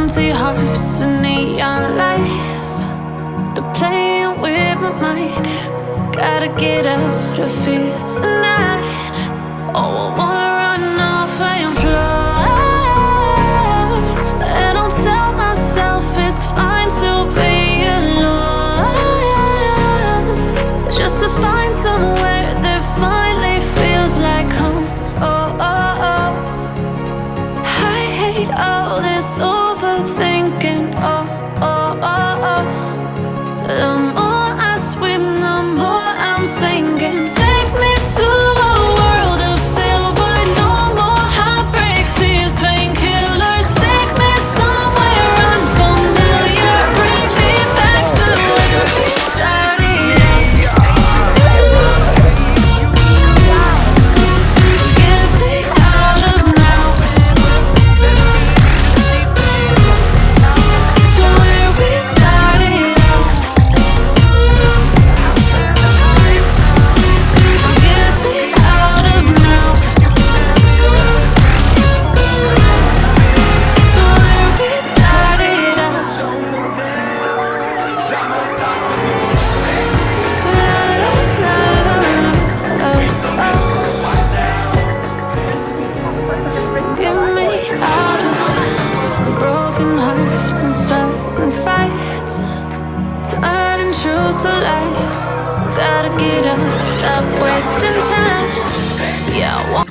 empty hearts and neon lights. They're playing with my mind. Gotta get out of here tonight. Oh, I wanna run off and fly. And I'll tell myself it's fine to be alone, just to find somewhere that finally feels like home. Oh, oh, oh. I hate all this overthinking. Oh, oh, oh, oh. The more I swim, the more I'm sinking. Take me to a world of silver. No more heartbreaks, tears, painkillers. Take me somewhere unfamiliar. Bring me back to where we started. Get me out of now, to where we started. Get me out of now, to where we started. Get me out of broken hearts and starting fights, turning truth to lies. Gotta get up, stop wasting time. Yeah, I want